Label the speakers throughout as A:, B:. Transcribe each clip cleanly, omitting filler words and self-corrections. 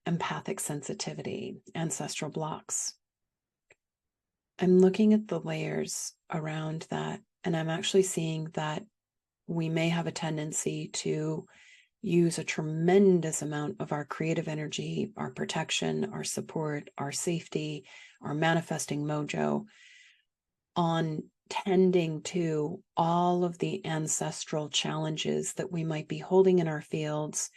A: empathic sensitivity, ancestral blocks. I'm looking at the layers around that, and I'm actually seeing that we may have a tendency to use a tremendous amount of our creative energy, our protection, our support, our safety, our manifesting mojo on tending to all of the ancestral challenges that we might be holding in our fields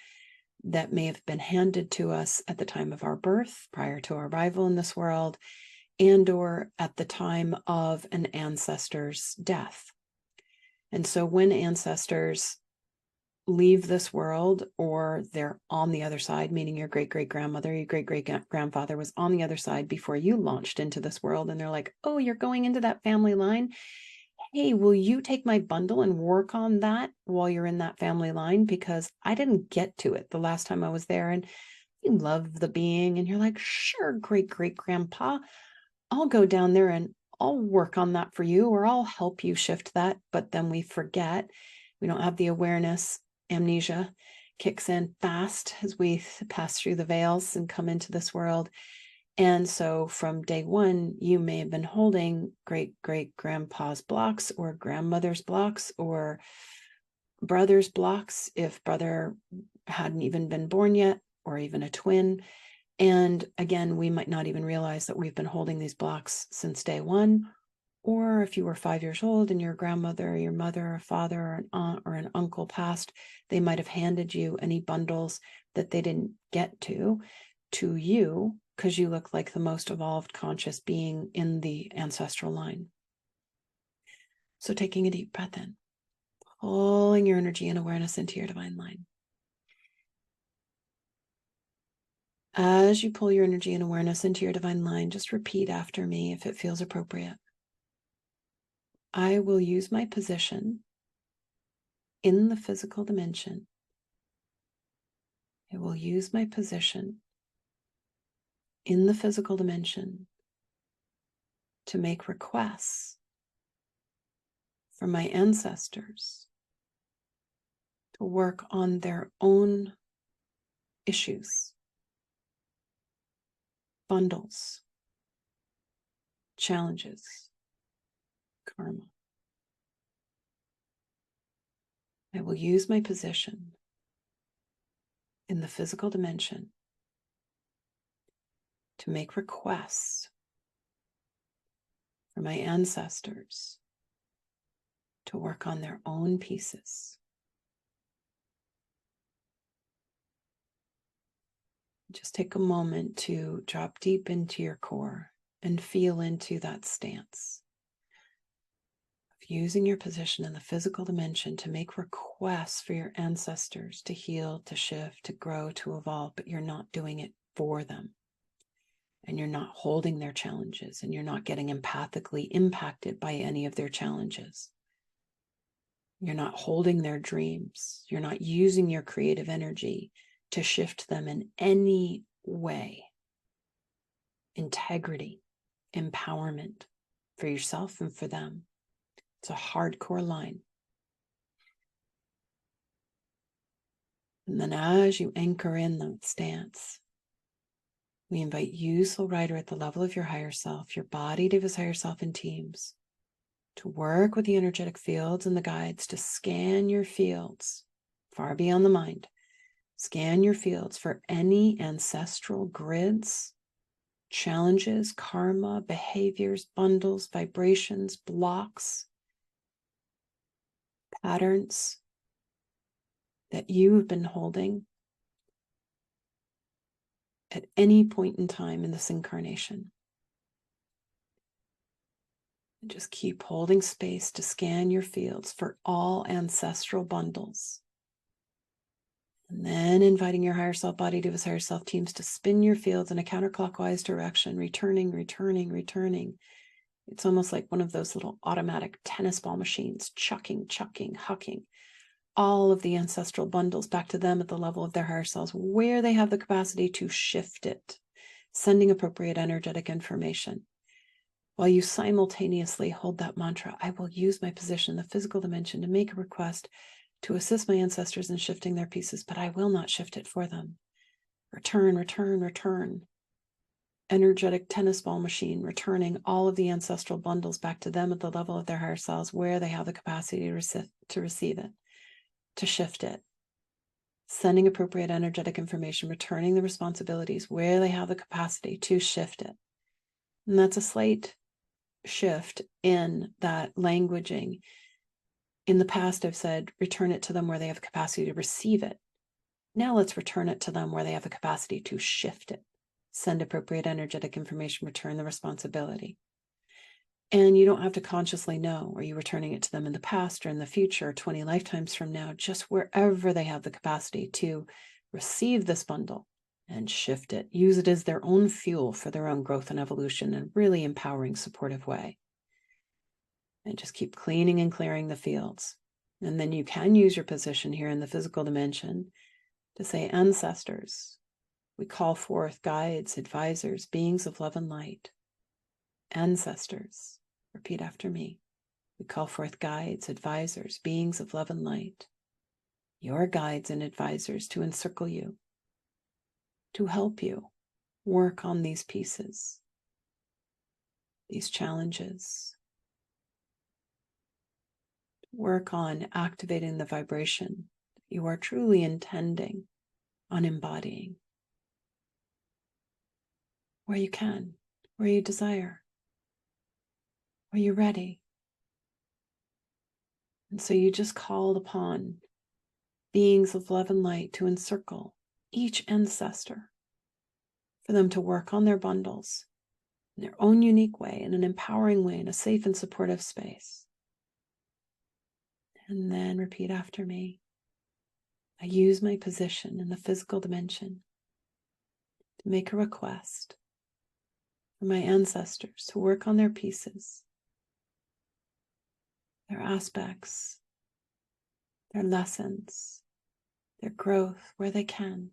A: that may have been handed to us at the time of our birth, prior to our arrival in this world, and or at the time of an ancestor's death. And so when ancestors leave this world, or they're on the other side, meaning your great-great-grandmother, your great-great-grandfather was on the other side before you launched into this world, and they're like, oh, you're going into that family line. Hey, will you take my bundle and work on that while you're in that family line? Because I didn't get to it the last time I was there. And you love the being, and you're like, sure, great-great-grandpa, I'll go down there and I'll work on that for you, or I'll help you shift that. But then we forget. We don't have the awareness. Amnesia kicks in fast as we pass through the veils and come into this world. And so from day one, you may have been holding great-great-grandpa's blocks, or grandmother's blocks, or brother's blocks, if brother hadn't even been born yet, or even a twin. And again, we might not even realize that we've been holding these blocks since day one. Or if you were 5 years old and your grandmother, or your mother, or father, or an aunt, or an uncle passed, they might have handed you any bundles that they didn't get to you, because you look like the most evolved conscious being in the ancestral line. So taking a deep breath in, pulling your energy and awareness into your divine line. As you pull your energy and awareness into your divine line, just repeat after me if it feels appropriate. I will use my position in the physical dimension. I will use my position in the physical dimension to make requests for my ancestors to work on their own issues, bundles, challenges, karma. I will use my position in the physical dimension to make requests for my ancestors to work on their own pieces. Just take a moment to drop deep into your core and feel into that stance of using your position in the physical dimension to make requests for your ancestors to heal, to shift, to grow, to evolve, but you're not doing it for them. And you're not holding their challenges, and you're not getting empathically impacted by any of their challenges. You're not holding their dreams. You're not using your creative energy to shift them in any way. Integrity, empowerment for yourself and for them. It's a hardcore line. And then as you anchor in that stance, we invite you, soul rider, at the level of your higher self, your body, Diva's higher self in teams, to work with the energetic fields and the guides to scan your fields far beyond the mind. Scan your fields for any ancestral grids, challenges, karma, behaviors, bundles, vibrations, blocks, patterns that you've been holding at any point in time in this incarnation. And just keep holding space to scan your fields for all ancestral bundles. And then inviting your higher self body, Diva's higher self teams to spin your fields in a counterclockwise direction, returning. It's almost like one of those little automatic tennis ball machines, chucking, hucking all of the ancestral bundles back to them at the level of their higher selves, where they have the capacity to shift it, sending appropriate energetic information. While you simultaneously hold that mantra, I will use my position in the physical dimension to make a request to assist my ancestors in shifting their pieces, but I will not shift it for them. Return, return, return. Energetic tennis ball machine, returning all of the ancestral bundles back to them at the level of their higher selves where they have the capacity to receive it, to shift it. Sending appropriate energetic information, returning the responsibilities where they have the capacity to shift it. And that's a slight shift in that languaging. In the past, I've said, return it to them where they have capacity to receive it. Now let's return it to them where they have the capacity to shift it. Send appropriate energetic information, return the responsibility. And you don't have to consciously know, are you returning it to them in the past or in the future, 20 lifetimes from now, just wherever they have the capacity to receive this bundle and shift it, use it as their own fuel for their own growth and evolution in a really empowering, supportive way. And just keep cleaning and clearing the fields. And then you can use your position here in the physical dimension to say, ancestors, we call forth guides, advisors, beings of love and light. Ancestors, repeat after me. We call forth guides, advisors, beings of love and light. Your guides and advisors to encircle you, to help you work on these pieces, these challenges. Work on activating the vibration that you are truly intending on embodying. Where you can, where you desire, where you're ready. And so you just called upon beings of love and light to encircle each ancestor, for them to work on their bundles in their own unique way, in an empowering way, in a safe and supportive space. And then repeat after me. I use my position in the physical dimension to make a request for my ancestors to work on their pieces, their aspects, their lessons, their growth where they can,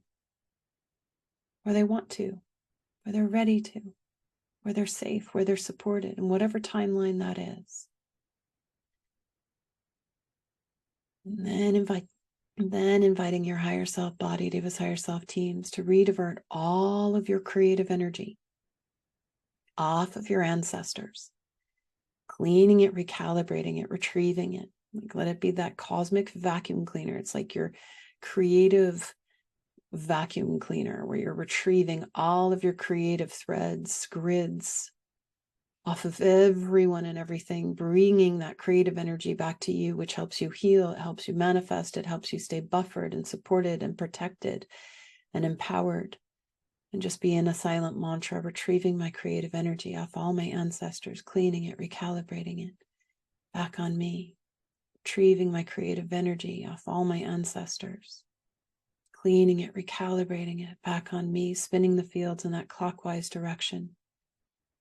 A: where they want to, where they're ready to, where they're safe, where they're supported, in whatever timeline that is. And then inviting your higher self body, Deva's higher self teams, to redivert all of your creative energy off of your ancestors, cleaning it, recalibrating it, retrieving it. Like, let it be that cosmic vacuum cleaner. It's like your creative vacuum cleaner where you're retrieving all of your creative threads, grids off of everyone and everything, bringing that creative energy back to you, which helps you heal, it helps you manifest, it helps you stay buffered and supported and protected and empowered. And just be in a silent mantra, retrieving my creative energy off all my ancestors, cleaning it, recalibrating it back on me, retrieving my creative energy off all my ancestors, cleaning it, recalibrating it back on me, spinning the fields in that clockwise direction,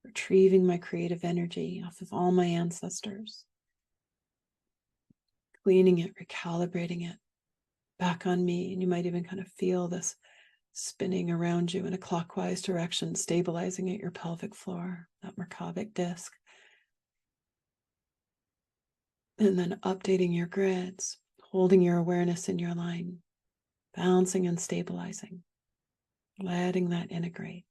A: retrieving my creative energy off of all my ancestors, cleaning it, recalibrating it back on me. And you might even kind of feel this spinning around you in a clockwise direction, stabilizing at your pelvic floor, that Merkabah disc. And then updating your grids, holding your awareness in your line, bouncing and stabilizing, letting that integrate.